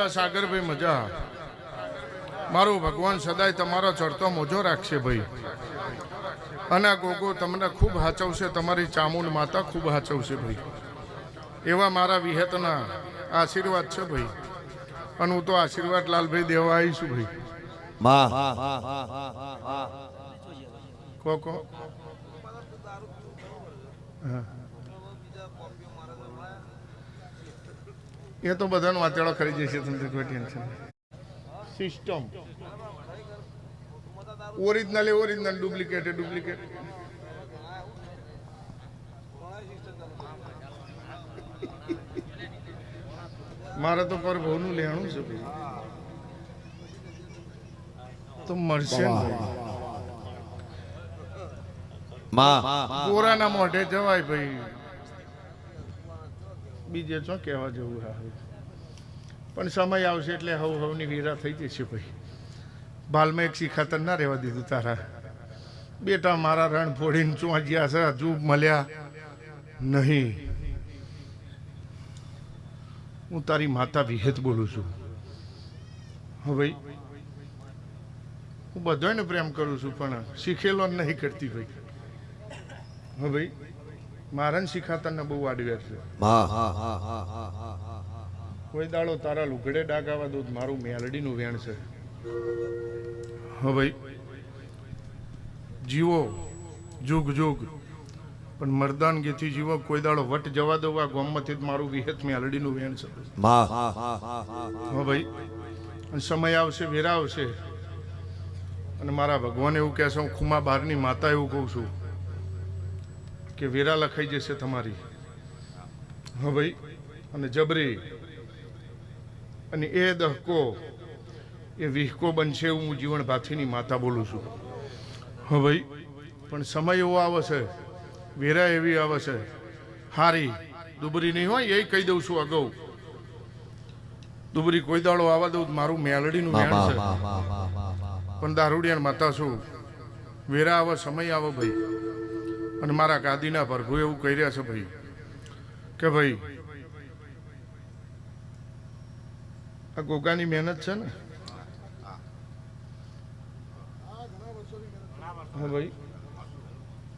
મજા સાગરભાઈ મજા મારું ભગવાન સદાય તમારો ચડતો મોજો રાખશે ભાઈ અને ગોગો તમને ખૂબ હાચવશે તમારી ચામુંડ માતા ખૂબ હાચવશે ભાઈ એવા મારા વિહેતના આશીર્વાદ છે ભાઈ અને હું તો આશીર્વાદ લાલભાઈ દેવા આવીશું ભાઈ કો એ તો બધાનો વાતેડો કરી જશે તમને કોઈ ટેન્શન સિસ્ટમ ઓરિજિનલ ડુપ્લિકેટ મારે તો પર બહુનું લેણું છે તો મળશે ગોરાના મોઢે જવાય ભાઈ બીજે શું કહેવા જવું પણ સમય આવશે એટલે હવની વીરા થઈ જશે ભાઈ બાલમાં એક શિખાતર ના રહેવા દીધું તારા બેટા મારા રણ ફોડીને ચોંજ્યા છે હજુ મળ્યા નહીં હું તારી માતા વિહેત બોલું છું હા ભાઈ હું બધાને પ્રેમ કરું છું પણ શીખેલો નહીં કરતી ભાઈ હા ભાઈ મારા શીખાતા ને બહુ આડવ્યા છે કોઈ દાડો તારા લુગડે ડાગાવા દઉં મારું મેલડીનું વેણ છે હા ભાઈ જીવો જુગ જુગ પણ મર્દાનગીથી જીવો કોઈ દાડો વટ જવા દો આ ગોમમાંથી મારું વિહેત મેલડીનું વેણ છે હા ભાઈ સમય આવશે વેરા આવશે અને મારા ભગવાન એવું કહે છે હું ખુમા બહારની માતા એવું કહું છું કે વેરા લખાઈ જશે તમારી હા ભાઈ અને જબરી અને એ દહકો એ વિહકો બનશે એવું હું જીવન ભાથીની માતા બોલું છું હા ભાઈ પણ સમય એવો આવે છે વેરા એવી આવે છે હારી દુબરી નહીં હોય એ કહી દઉં છું અગાઉ દુબરી કોઈ દાડો આવવા દઉં મારું મેલડીનું વેણ છે પણ દારૂડિયાની માતા છું વેરા આવે સમય આવે ભાઈ અને મારા ગાદીના પ્રભુ એવું કહી રહ્યા છે ભાઈ કે ભાઈ આ ગોગાની મહેનત છે ને હા ભાઈ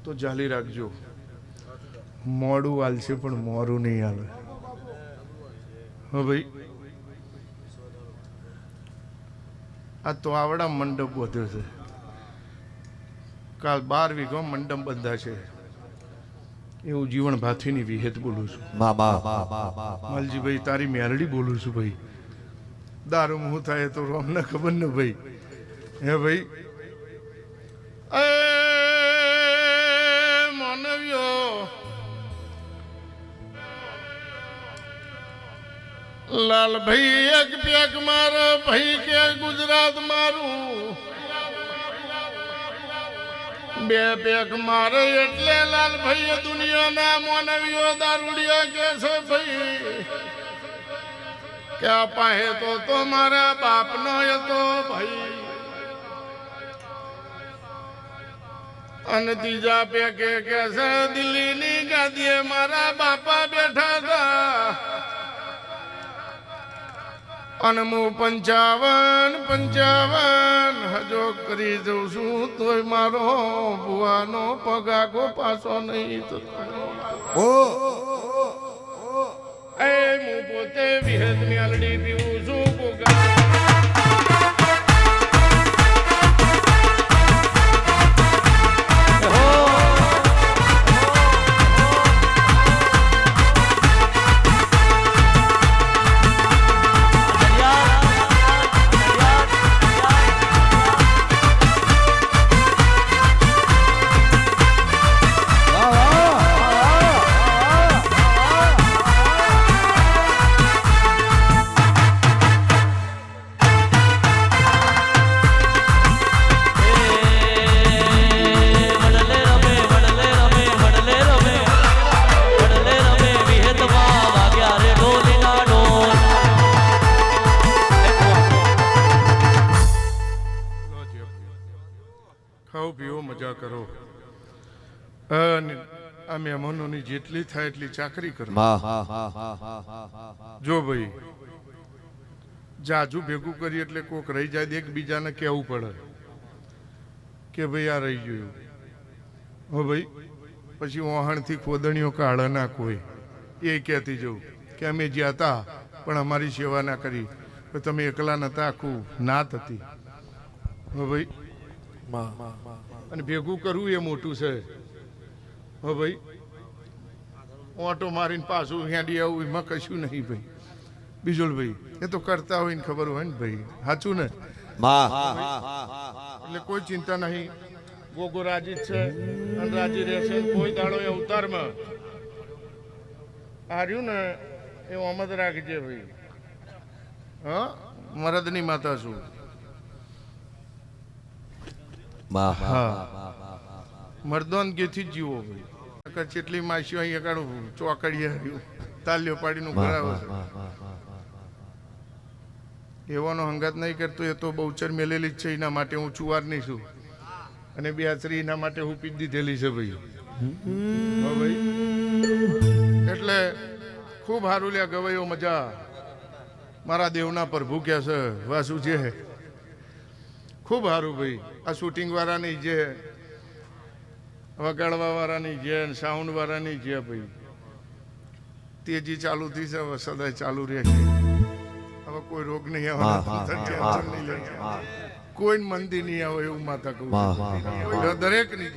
તો જાલી રાખજો મોડું હાલશે પણ મોરું નહીં હાલે હા ભાઈ આ તો આવડા મંડપ વધ્યો છે કાલ 12 વીઘો મંડપ બંધા છે એવું જીવન ભાથીની વિહેત બોલું છું મલજીભાઈ તારી મેલડી બોલું છું ભાઈ દારૂ મું થાય તો અમને ખબર ને ભાઈ હે ભાઈ માનવ્યો લાલ ભાઈ એક પેક મારો ભાઈ કે ગુજરાત મારું બે પેક મારે એટલે લાલ ભાઈ દુનિયાના માનવીઓ દારૂડિયા કે છે ભાઈ ક્યાં પાહે તો મારા બાપનો એ તો ભાઈ અને ત્રીજા પેકે કે છે દિલ્હીની ગાદીએ મારા બાપા બેઠા હતા અને હું 55 હજો કરી જઉં છું તોય મારો ભુવાનો પગાગો પાછો નહીં થતો એ હું પોતે વિહેત મેલડી પીવું છું ગોગા કરો આ મહેમાનોની જેટલી થાય એટલી ચાકરી કરો જો ભાઈ જાજુ ભેગું કરી એટલે કોક રહી જાય એકબીજાને કહેવું પડે કે ભાઈ આ રહી ગયું હો ભાઈ પછી વહાણથી ખોદણીઓ કાઢે ના કોઈ એ કહેતી જવું કે અમે જ્યાં હતા પણ અમારી સેવા ના કરી તો તમે એકલા નતા આખું નાત હતી હો ભાઈ અને ભેગું કરવું એ મોટું છે હો ભાઈ ઓટો મારીને પાછું હેડી આવું એમાં કશું નહીં ભાઈ બીજું ભાઈ એ તો કરતા હોય ને ખબર હોય ને ભાઈ સાચું ને એટલે કોઈ ચિંતા નહીં ગોગો રાજી છે અને રાજી રહેશે કોઈ દાડો એ અવતારમાં હાર્યું ને એ ઓમદ રાખજે ભાઈ હા મરદની માતા છું મર્દોનગીથી જ જીવો ભાઈ જેટલી માસીઓ અહીં કાઢું ચોકડીએ તાલીઓ પાડીનું કરાવે એવાનો હંગાત નહીં કરતો એ તો બહુચર મેલેલી જ છે એના માટે હું ચુવાર નહીં છું અને બેસરી એના માટે હું પી દીધેલી છે ભાઈ એટલે ખૂબ સારું લ્યા ગવાયો મજા મારા દેવના પ્રભુ કે છે વાસુ છે ખૂબ સારું ભાઈ આ શૂટિંગ વાળાની જે વગાડવા વાળાની જે સાઉન્ડ વાળાની જે ભાઈ તેજી ચાલુ થઈ છે હવે સદાય ચાલુ રહે છે હવે કોઈ રોગ નહીં આવે કોઈ મંદી નહીં આવે એવું માતા કહું દરેક ની